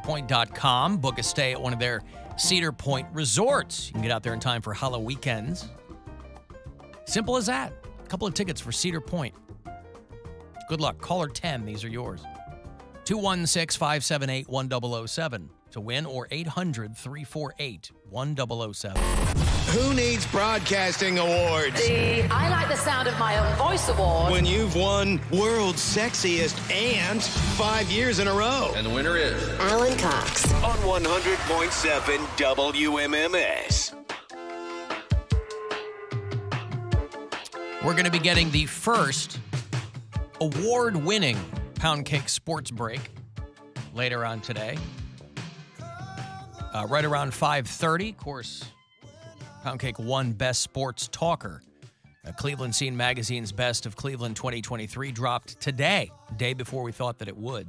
cedarpoint.com. Book a stay at one of their Cedar Point resorts. You can get out there in time for Halloween weekends. Simple as that. A couple of tickets for Cedar Point. Good luck. Caller 10. These are yours. 216-578-1007 to win, or 800-348-1007. Who needs broadcasting awards? The I Like the Sound of My Own Voice award. When you've won World's Sexiest and 5 years in a row. And the winner is Alan Cox. On 100.7 WMMS. We're going to be getting the first award-winning Poundcake sports break later on today. Right around 5:30, of course, Poundcake won Best Sports Talker. Cleveland Scene Magazine's Best of Cleveland 2023 dropped today, day before we thought that it would.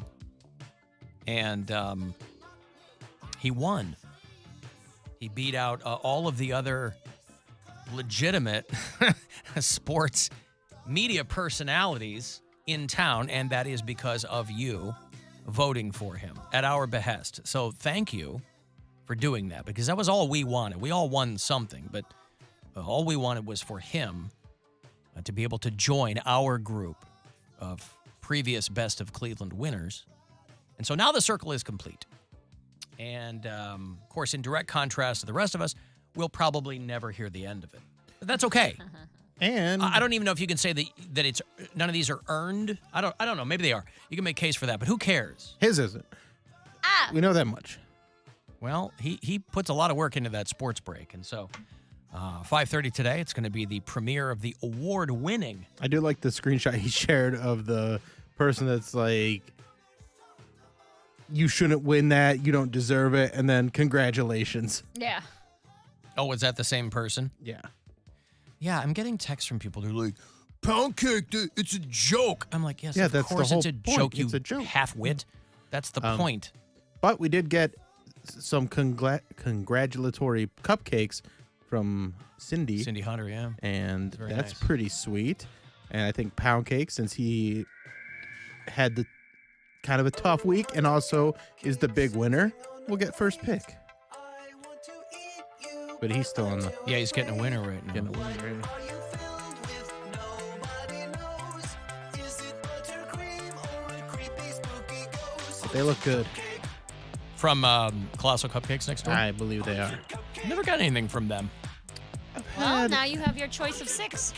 And he won. He beat out all of the other legitimate sports media personalities in town, and that is because of you voting for him at our behest. So thank you for doing that, because that was all we wanted. We all won something, but all we wanted was for him to be able to join our group of previous Best of Cleveland winners. And so now the circle is complete. And, of course, in direct contrast to the rest of us, we'll probably never hear the end of it. But that's okay. And I don't even know if you can say that it's none of these are earned. I don't know. Maybe they are. You can make a case for that, but who cares? his isn't. We know that much. Well, he puts a lot of work into that sports break, and so 5:30 today, it's going to be the premiere of the award-winning. I do like the screenshot he shared of the person that's like, you shouldn't win that, you don't deserve it, and then congratulations. Yeah. Oh, was that the same person? Yeah. Yeah, I'm getting texts from people who are like, Poundcake, it's a joke. I'm like, yes, Yeah, of that's the course whole it's a point. joke, you It's a joke. half-wit. That's the point. But we did get some congratulatory cupcakes from Cindy. Cindy Hunter, yeah. And Very that's nice. pretty sweet. And I think Poundcake, since he had the kind of a tough week and also is the big winner, will get first pick. But he's still on the Yeah, he's getting a winner right now. getting a winner right now. But they look good. From Colossal Cupcakes next door? I believe they are. Never got anything from them. Well, now you have your choice of 6.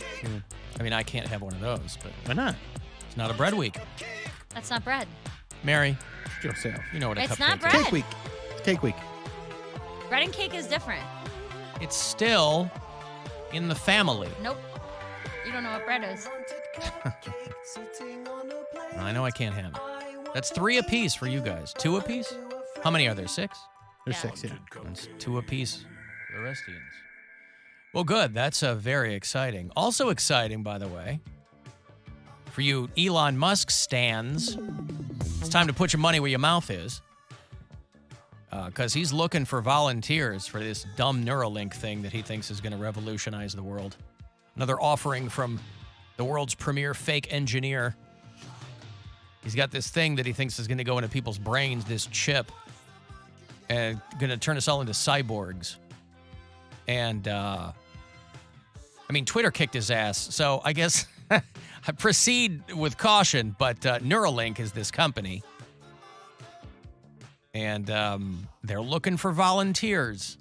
I mean, I can't have one of those, but Why not? it's not a bread week. That's not bread. Mary, Yourself. you know what a It's cupcake not is. bread. Cake week. Cake week. Bread and cake is different. It's still in the family. Nope. You don't know what bread is. I know I can't have it. That's 3 apiece for you guys. 2 apiece? How many are there? 6? There's Yeah. 6, yeah. That's 2 apiece for the Restians. Well, good. That's very exciting. Also exciting, by the way, for you Elon Musk stans, it's time to put your money where your mouth is, because he's looking for volunteers for this dumb Neuralink thing that he thinks is going to revolutionize the world. Another offering from the world's premier fake engineer. He's got this thing that he thinks is going to go into people's brains, this chip, and going to turn us all into cyborgs. And, I mean, Twitter kicked his ass, so I guess I proceed with caution, but Neuralink is this company. And they're looking for volunteers.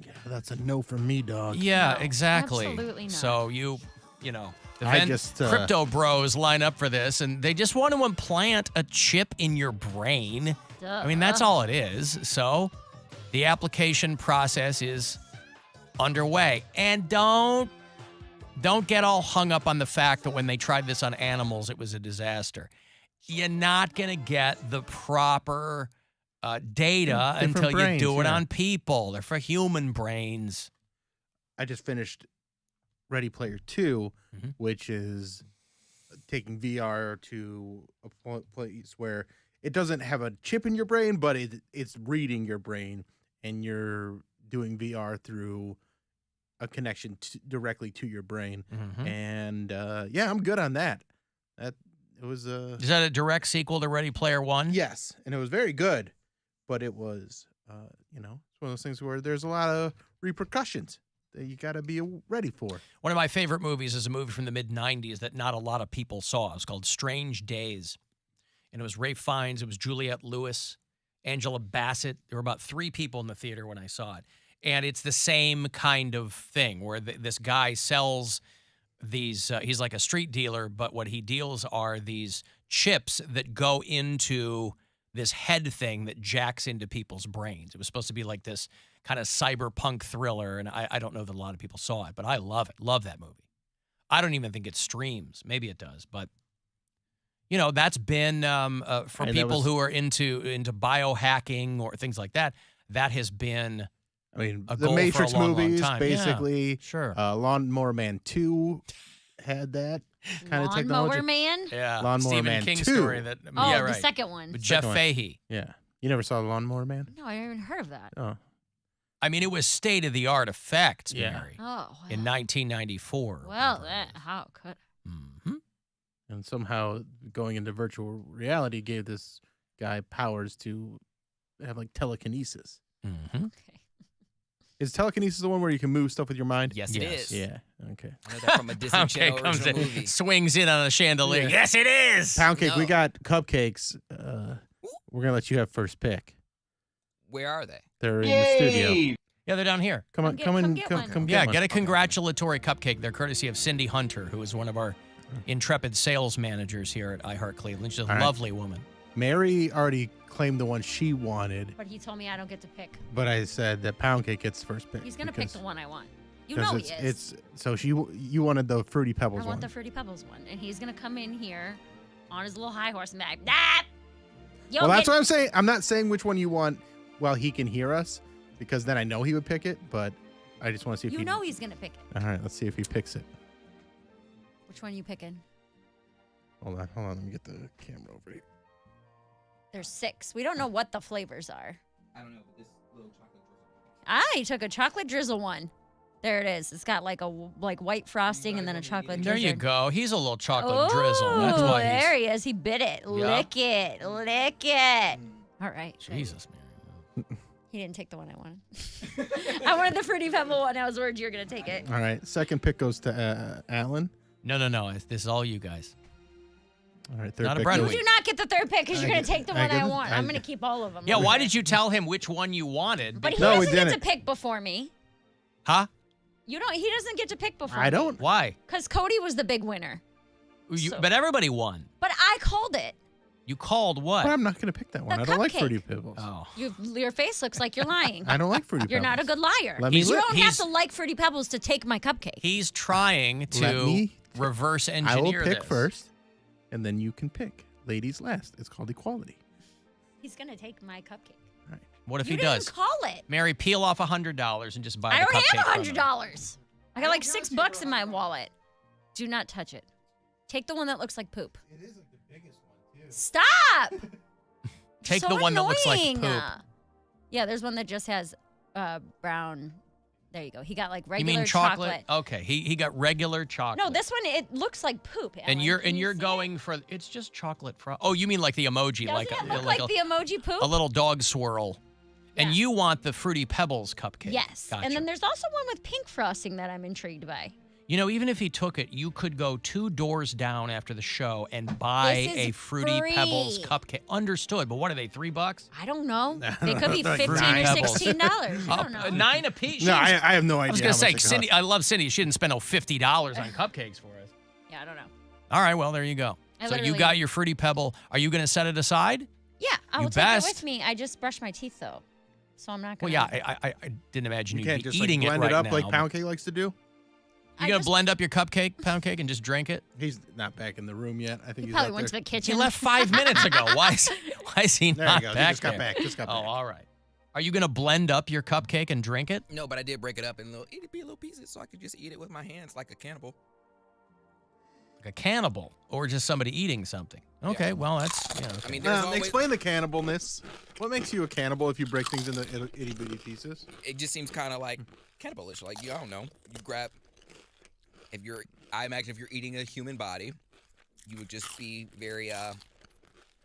Yeah, that's a no from me, dog. Yeah, No, exactly. absolutely not. So you know, the I just, crypto bros line up for this, and they just want to implant a chip in your brain. Duh. I mean, that's all it is. So the application process is underway. And don't get all hung up on the fact that when they tried this on animals, it was a disaster. You're not going to get the proper data Different until brains, you do it yeah. on people. They're for human brains. I just finished Ready Player 2, Mhm. which is taking VR to a place where it doesn't have a chip in your brain, but it's reading your brain, and you're doing VR through a connection directly to your brain. Mhm. And yeah, I'm good on that. It was Is that a direct sequel to Ready Player One? yes, and it was very good. but it was, it's one of those things where there's a lot of repercussions that you got to be ready for. One of my favorite movies is a movie from the mid-'90s that not a lot of people saw. It's called Strange Days. And it was Ralph Fiennes, it was Juliette Lewis, Angela Bassett. There were about 3 people in the theater when I saw it. And it's the same kind of thing where this guy sells these, he's like a street dealer, but what he deals are these chips that go into this head thing that jacks into people's brains. It was supposed to be like this kind of cyberpunk thriller, and I don't know that a lot of people saw it, but I love it. Love that movie. I don't even think it streams. Maybe it does, but that's been for people who are into biohacking or things like that. That has been a the goal Matrix for a long, movies, long time. basically. Yeah, sure. Lawnmower Man 2 had that kind of technology. Lawnmower Man? Yeah. Lawnmower Stephen Man King 2. story. That, Oh, yeah, the right. second one. With Jeff Second one. Fahey. Yeah. You never saw the Lawnmower Man? No, I haven't heard of that. Oh. I mean, it was state-of-the-art effects, Yeah. Mary, Oh, wow. in 1994. Well, how could... Mm-hmm. And somehow going into virtual reality gave this guy powers to have like telekinesis. Mm-hmm. Okay. Is telekinesis the one where you can move stuff with your mind? Yes, it is. Yeah. Okay. I know that from a Disney Channel Comes original in, movie. swings in on a chandelier. Yeah. Yes, it is. Poundcake, we No. got cupcakes. We're going to let you have first pick. Where are they? They're in the studio. Yeah, they're down here. Come on, come come in. get Come one. get Yeah, one. get a congratulatory cupcake. They're courtesy of Cindy Hunter, who is one of our intrepid sales managers here at iHeart Cleveland. She's a All right. lovely woman. Mary already claimed the one she wanted, But he told me I don't get to pick. but I said that Poundcake gets first pick. He's going to pick because- the one I want. You because know he is. It's so you wanted the Fruity Pebbles I one. want the Fruity Pebbles one. And he's going to come in here on his little high horse and be like, nah! Well, that's what I'm saying. I'm not saying which one you want while he can hear us, because then I know he would pick it, but I just want to see if You he... know he's going to pick it. All right, let's see if he picks it. Which one are you picking? Hold on. Let me get the camera over here. There's 6. We don't know what the flavors are. I don't know, but this little chocolate drizzle. I took a chocolate drizzle one. There it is. It's got like a white frosting and then a chocolate There drizzle. you go. He's a little chocolate Oh, drizzle. That's why there he's... he is. He bit it. Lick it. Lick it. All right. good. Jesus, man. He didn't take the one I wanted. I wanted the Fruity Pebble one. I was worried you were going to take it. All right, second pick goes to Alan. No. This is all you guys. All right, third Not a pick bread You goes... week. do not get the third pick because you're going to take the one I get- want. I'm going to keep all of them. Yeah, why did you tell him which one you wanted? But he No, we doesn't get to didn't. pick before me. Huh? He doesn't get to pick before I don't. Why? Because Cody was the big winner. So- But everybody won. But I called it. You called what? But I'm not going to pick that one. The I don't like cupcake. Fruity Pebbles. Oh. Your face looks like you're lying. I don't like Fruity You're Pebbles. not a good liar. Let me You li- don't have he's- to like Fruity Pebbles to take my cupcake. He's trying Let to me- reverse I engineer will pick this. first, and then you can pick. Ladies last. It's called equality. He's going to take my cupcake. All right. What if You he didn't does? call it. Mary, peel off $100 and just buy I the don't cupcake have from him. $100. I got like $6 in my wallet. Do not touch it. Take the one that looks like poop. It is like the biggest one, too. Stop. Take So the one that looks like annoying. poop. Yeah, there's one that just has brown. There you go. He got like You regular mean chocolate? Okay, he got regular chocolate. No, this one it looks like poop. And Alan. you're Can you see going for it's just chocolate oh, you mean like the emoji, Doesn't like it a, look like like a, the emoji poop? a little dog swirl. And Yeah. you want the Fruity Pebbles cupcake. Yes. Gotcha. And then there's also one with pink frosting that I'm intrigued by. You know, even if he took it, you could go 2 doors down after the show and buy This is a Fruity Pebbles free. cupcake. Understood, but what are they, $3? I don't know. They could be Like $15 or nine pebbles. $16. I don't know. 9 apiece. No, I have no idea. I was gonna how say, much it Cindy. costs. I love Cindy. She didn't spend $50 on cupcakes for us. Yeah, I don't know. All right, well there you go. I So you literally- got your Fruity Pebble. Are you gonna set it aside? Yeah, I You will take best. it with me. I just brushed my teeth though, so I'm not Well, gonna. yeah, I didn't imagine You you'd can't be just like eating blend it right it up now. like but- Poundcake likes to do. You gonna blend up your Poundcake, and just drink it? He's not back in the room yet. I think He he's probably out went to there. the kitchen. He left 5 minutes ago. Why is he There not you go. back He just got there? back. Just got Oh, back. all right. Are you gonna blend up your cupcake and drink it? No, but I did break it up in it'd be little pieces so I could just eat it with my hands like a cannibal. Like a cannibal, or just somebody eating something? Okay, well that's I okay. mean, there's always, Explain the cannibalness. What makes you a cannibal if you break things into itty bitty pieces? it just seems kind of like cannibalish. Like, I don't know. You grab, I imagine if you're eating a human body, you would just be very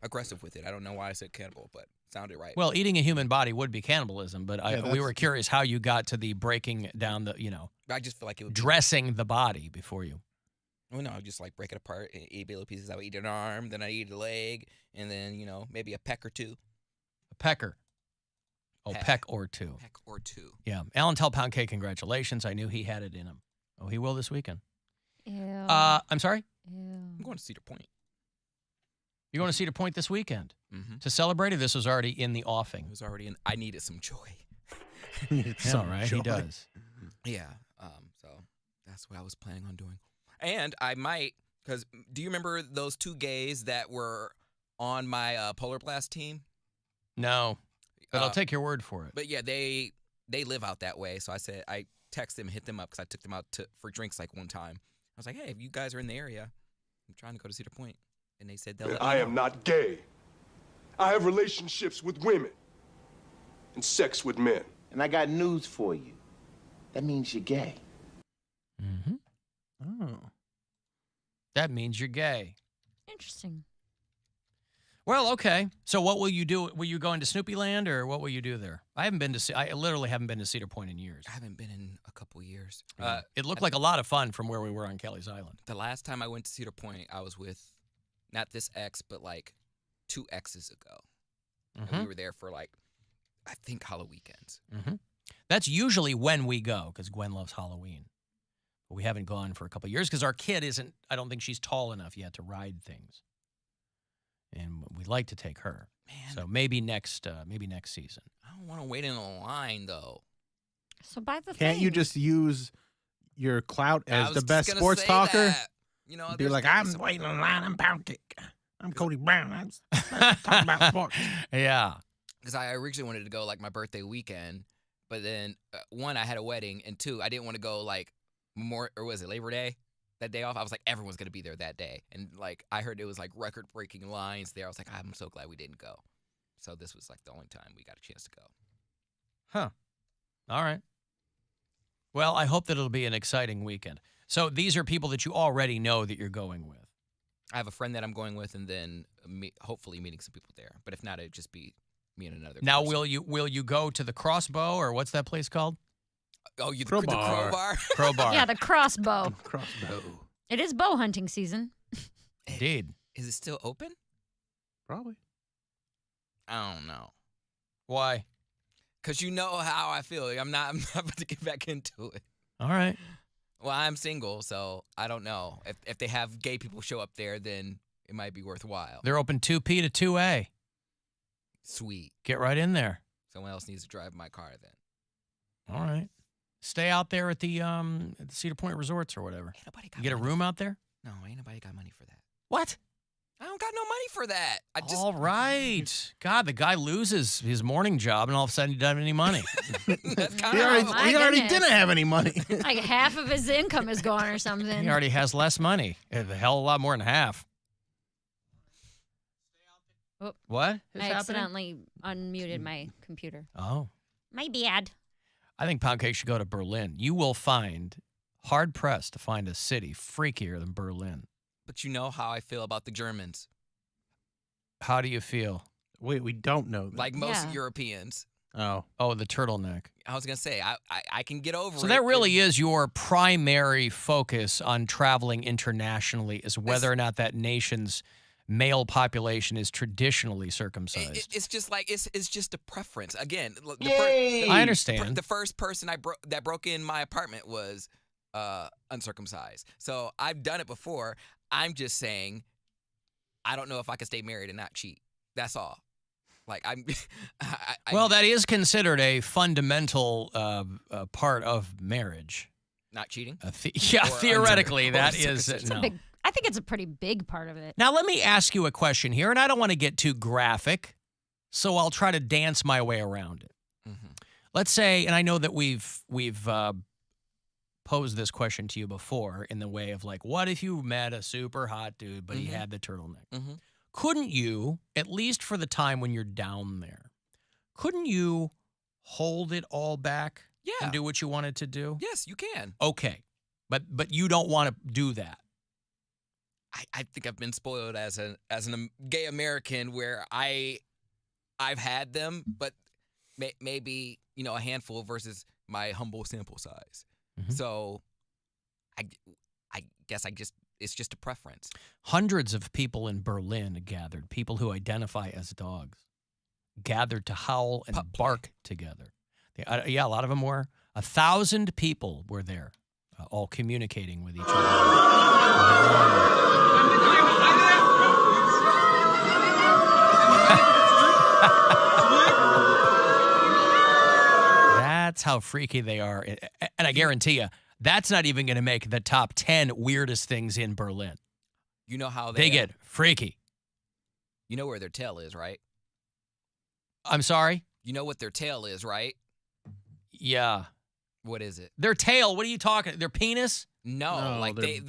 aggressive with it. I don't know why I said cannibal, but sounded right. Well, eating a human body would be cannibalism, but Yeah, we that's- were curious how you got to the breaking down the, I just feel like it would be, dressing the body before you. well, no, just like break it apart and eat little pieces. I would eat an arm, then I eat a leg, and then maybe a peck or two. A pecker. Oh, Peck. peck or two. Peck or two. Yeah. Alan, tell Poundcake congratulations. I knew he had it in him. Oh, he will this weekend. Ew. I'm sorry? Ew. I'm going to Cedar Point. You're going to Cedar Point this weekend Mm-hmm. to celebrate, or this was already in the It offing? was already in. I needed some joy. It's all right. He does. Yeah. So that's what I was planning on doing. And I might, because do you remember those two gays that were on my Polar Blast team? No, but I'll Uh, take your word for it. But yeah, they live out that way. So I said, I texted them, hit them up because I took them out for drinks like one time. I was like, hey, if you guys are in the area, I'm trying to go to Cedar Point. And they said they'll let me I know. am not gay. I have relationships with women and sex with men. And I got news for you. That means you're gay. Mm-hmm. Oh. That means you're gay. Interesting. Well, okay. So what will you do? Will you go into Snoopy Land, or what will you do there? I literally haven't been to Cedar Point in years. I haven't been in a couple years. It looked like a lot of fun from where we were on Kelly's Island. The last time I went to Cedar Point, I was with not this ex, but like 2 exes ago. And we were there for like, I think, Halloween weekends. Mm-hmm. That's usually when we go, because Gwen loves Halloween. But we haven't gone for a couple of years because our kid isn't, I don't think she's tall enough yet to ride things. And we'd like to take her. Man, So maybe next season. I don't want to wait in a line though. So buy the Can't thing. you just use your clout I as was the just best gonna sports say talker? that. Be there's like, gotta I'm be some- waiting in line. I'm Poundcake. I'm Cody Brown. I'm talking about sports. Yeah. Because I originally wanted to go like my birthday weekend, but then 1, I had a wedding, and 2, I didn't want to go like Labor Day, that day off. I was like, everyone's gonna be there that day, and like I heard it was like record-breaking lines there. I was like, I'm so glad we didn't go. So this was like the only time we got a chance to go. Huh. All right. Well, I hope that it'll be an exciting weekend. So these are people that you already know that you're going with. I have a friend that I'm going with, and then hopefully meeting some people there. But if not, it'd just be me and another. Now, person. will you go to the Crossbow, or what's that place called? Oh, the Crowbar. crowbar. Crowbar. Yeah, the crossbow. Crossbow. It is bow hunting season. Indeed. Is it still open? Probably. I don't know. Why? Cause you know how I feel. I'm not about to get back into it. All right. Well, I'm single, so I don't know. If they have gay people show up there, then it might be worthwhile. They're open 2P to 2A. Sweet. Get right in there. Someone else needs to drive my car then. All right. Stay out there at the Cedar Point Resorts or whatever. Ain't nobody got You get a money room out there? No, ain't nobody got money for that. What? I don't got no money for that. I just All right. God, the guy loses his morning job, and all of a sudden he doesn't have any money. that's kind He of already, my he already goodness. didn't have any money. Like half of his income is gone or something. He already has less money. A hell of a lot more than half. Oh. What is I happening? accidentally unmuted my computer. Oh. My bad. I think Poundcake should go to Berlin. You will find, hard-pressed to find a city freakier than Berlin. But you know how I feel about the Germans. How do you feel? Wait, we don't know that. Like most Yeah. Europeans. Oh. Oh, the turtleneck. I was gonna say I can get over it. So that really is your primary focus on traveling internationally, is whether or not that nation's male population is traditionally circumcised. It's just like it's just a preference. Again, look, I understand. The first person that broke in my apartment was uncircumcised. So I've done it before. I'm just saying, I don't know if I can stay married and not cheat. That's all. Like I'm. Well, that is considered a fundamental part of marriage. Not cheating. Yeah, Or theoretically, that is uncircumcision. no. I think it's a pretty big part of it. Now, let me ask you a question here, and I don't want to get too graphic, so I'll try to dance my way around it. Mm-hmm. Let's say, and I know that we've posed this question to you before in the way of like, what if you met a super hot dude, but he had the turtleneck? Mm-hmm. Couldn't you, at least for the time when you're down there, couldn't you hold it all back Yeah. and do what you wanted to do? Yes, you can. Okay, but you don't want to do that. I think I've been spoiled as a gay American where I I've had them, but maybe a handful versus my humble sample size. Mm-hmm. So I guess it's just a preference. Hundreds of people in Berlin gathered, people who identify as dogs, gathered to howl and bark together. Yeah, a lot of them were. 1,000 people were there, all communicating with each other. That's how freaky they are. And I guarantee you, that's not even going to make the top 10 weirdest things in Berlin. You know how they get freaky. You know where their tail is, right? I'm sorry? You know what their tail is, right? Yeah. What is it? Their tail. What are you talking? Their penis? No, like they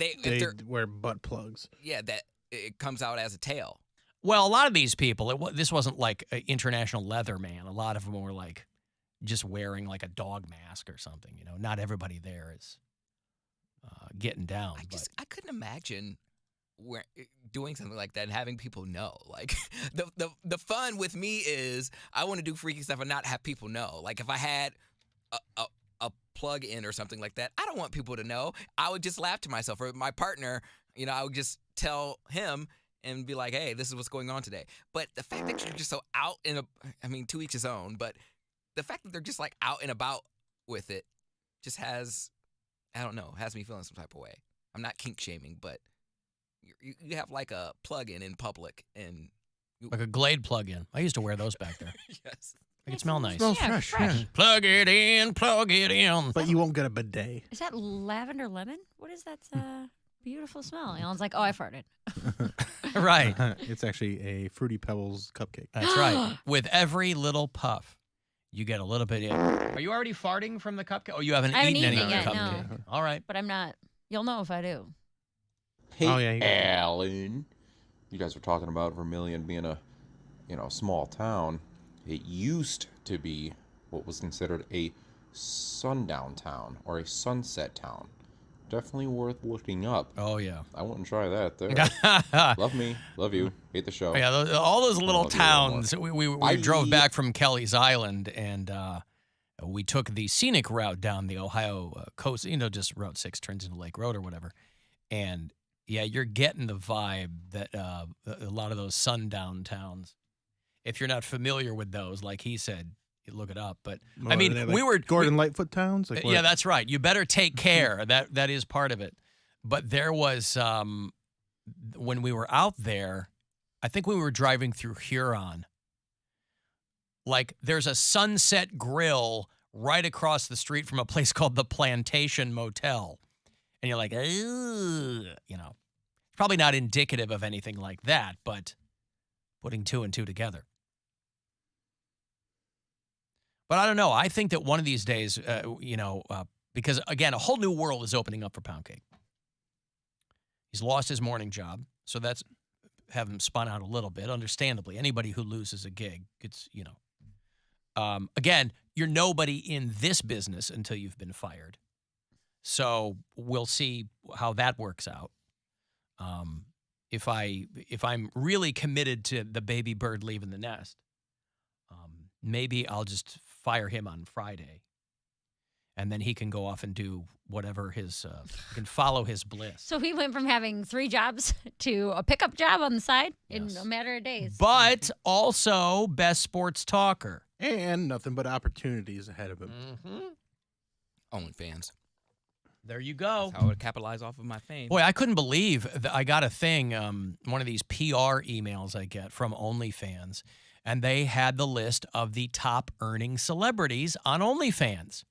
wear butt plugs. Yeah, that it comes out as a tail. Well, a lot of these people, this wasn't like an international leather man. A lot of them were like just wearing like a dog mask or something. Not everybody there is getting down. I couldn't imagine doing something like that and having people know. Like the fun with me is I want to do freaky stuff and not have people know. Like if I had a plug in or something like that, I don't want people to know. I would just laugh to myself. Or my partner, I would just tell him and be like, hey, this is what's going on today. But the fact that you're just so out to each his own, but the fact that they're just like out and about with it just has me feeling some type of way. I'm not kink shaming, but you have like a plug-in in public and like a Glade plug-in. I used to wear those back there. Yes. Make it smell nice. Smells fresh. Yeah. Plug it in. But you won't get a bidet. Is that lavender lemon? What is that beautiful smell? Alan's like, oh, I farted. Right. It's actually a Fruity Pebbles cupcake. That's right. With every little puff, you get a little bit in. Are you already farting from the cupcake? Oh, you haven't eaten any of the yet, cupcake. no. All right. But I'm not. You'll know if I do. Hey, Alan. You guys were talking about Vermilion being a, small town. It used to be what was considered a sundown town or a sunset town. Definitely worth looking up. Oh, yeah. I wouldn't try that there. Love me. Love you. Hate the show. Yeah, all those little towns. We drove back from Kelly's Island, and we took the scenic route down the Ohio coast. Just Route 6 turns into Lake Road or whatever. And, yeah, you're getting the vibe that a lot of those sundown towns, if you're not familiar with those, like he said, you look it up. But, we were... Gordon Lightfoot towns? Like yeah, that's right. You better take care. That is part of it. But there was, when we were out there, I think we were driving through Huron. Like, there's a Sunset Grill right across the street from a place called the Plantation Motel. And you're like, it's probably not indicative of anything like that, but putting two and two together. But I don't know. I think that one of these days, because, again, a whole new world is opening up for Poundcake. He's lost his morning job, so that's have him spun out a little bit, understandably. Anybody who loses a gig, it's, again, you're nobody in this business until you've been fired. So we'll see how that works out. If I'm really committed to the baby bird leaving the nest, maybe I'll just fire him on Friday, and then he can go off and do whatever can follow his bliss. So he went from having 3 jobs to a pickup job on the side in a matter of days. But also best sports talker. And nothing but opportunities ahead of him. Mm-hmm. OnlyFans. There you go. That's how I would capitalize off of my fame. Boy, I couldn't believe that I got a thing, one of these PR emails I get from OnlyFans, and they had the list of the top earning celebrities on OnlyFans.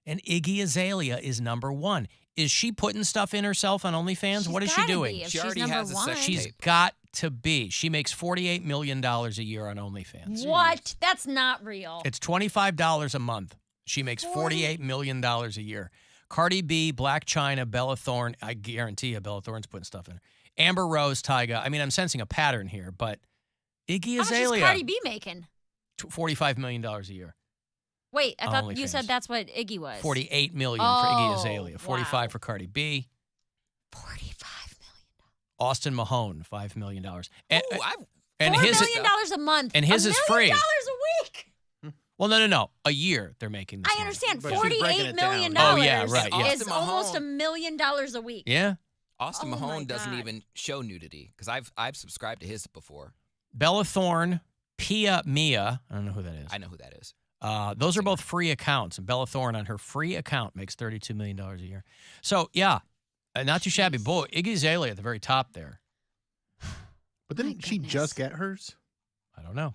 And Iggy Azalea is number 1. Is she putting stuff in herself on OnlyFans? What is she doing? She already has a sex tape. She's got to be. She makes $48 million a year on OnlyFans. What? That's not real. It's $25 a month. She makes $48 million a year. Cardi B, Black China, Bella Thorne. I guarantee you Bella Thorne's putting stuff in her. Amber Rose, Tyga. I'm sensing a pattern here, but Iggy Azalea. How much is Cardi B making? $45 million a year. Wait, I thought you OnlyFans. said that's what Iggy was. $48 million for Iggy Azalea. $45 for Cardi B. $45 million. Austin Mahone, $5 million. And $4 his million a month. and his $1 is million free. a week. Well, no. A year they're making this. I understand. But she's breaking $48 it million down. Oh, yeah, right, yeah. is almost $1 million a week. Yeah. Austin Oh, my Mahone doesn't God. even show nudity because I've subscribed to his before. Bella Thorne, Pia Mia. I don't know who that is. I know who that is. Those are both free accounts. And Bella Thorne on her free account makes $32 million a year. So, yeah, not too shabby. Boy, Iggy Azalea at the very top there. But didn't she just get hers? I don't know.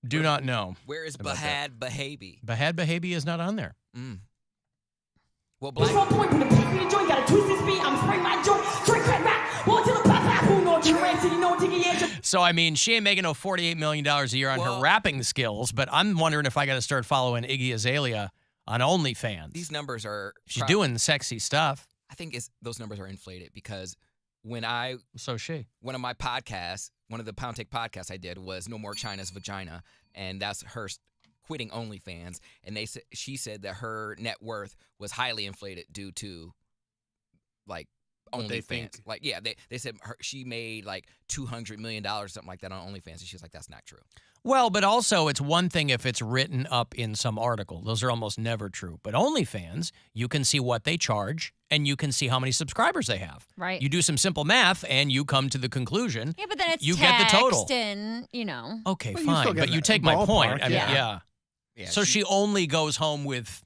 Do not know. Where is about Bahad Bahabi? Bahad Bahabi is not on there. Well, So, I mean, she ain't making no $48 million a year on her rapping skills, but I'm wondering if I got to start following Iggy Azalea on OnlyFans. these numbers are. She's doing sexy stuff. I think those numbers are inflated because when So is she. one of my podcasts, one of the Poundcake podcasts I did was No More China's Vagina, and that's her quitting OnlyFans, and she said that her net worth was highly inflated due to like What they OnlyFans. think. Like, yeah, they said she made like $200 million or something like that on OnlyFans, and she was like, that's not true. Well, but also it's one thing if it's written up in some article. Those are almost never true. But OnlyFans, you can see what they charge and you can see how many subscribers they have. Right. You do some simple math and you come to the conclusion. Yeah, but then it's you get the total. and, Okay, Well, you still fine. get But you that take my point. ballpark, I mean, yeah. Yeah, So she only goes home with,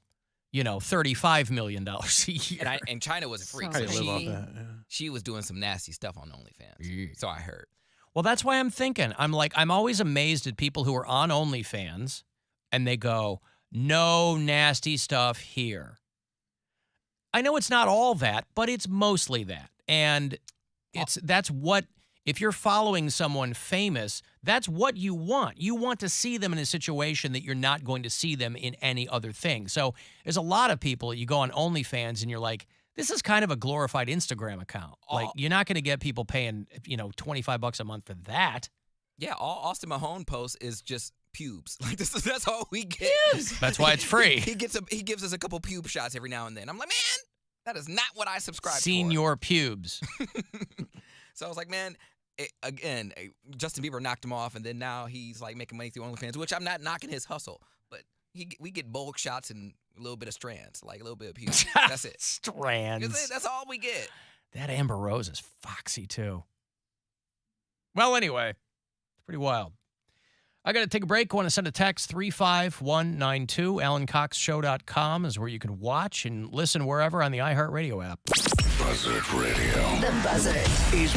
$35 million a year. and China was free, So so How do you live off she, that? Yeah. she was doing some nasty stuff on OnlyFans. Yeah. So I heard. Well, that's why I'm thinking. I'm always amazed at people who are on OnlyFans and they go, no nasty stuff here. I know it's not all that, but it's mostly that. And that's what, if you're following someone famous, that's what you want. You want to see them in a situation that you're not going to see them in any other thing. So there's a lot of people, you go on OnlyFans and you're like, this is kind of a glorified Instagram account. Like, you're not going to get people paying, $25 a month for that. Yeah, all Austin Mahone posts is just pubes. Like that's all we get. That's why it's free. He gives us a couple pube shots every now and then. I'm like, man, that is not what I subscribed Seen for. your pubes. So I was like, man, Justin Bieber knocked him off, and then now he's like making money through OnlyFans, which I'm not knocking his hustle, but we get bulk shots and a little bit of strands, like a little bit of pubes. That's it. Strands. That's all we get. That Amber Rose is foxy, too. Well, anyway, it's pretty wild. I got to take a break. I want to send a text, 35192. AlanCoxShow.com is where you can watch and listen wherever on the iHeartRadio app. Buzzard Radio. The Buzzard. Is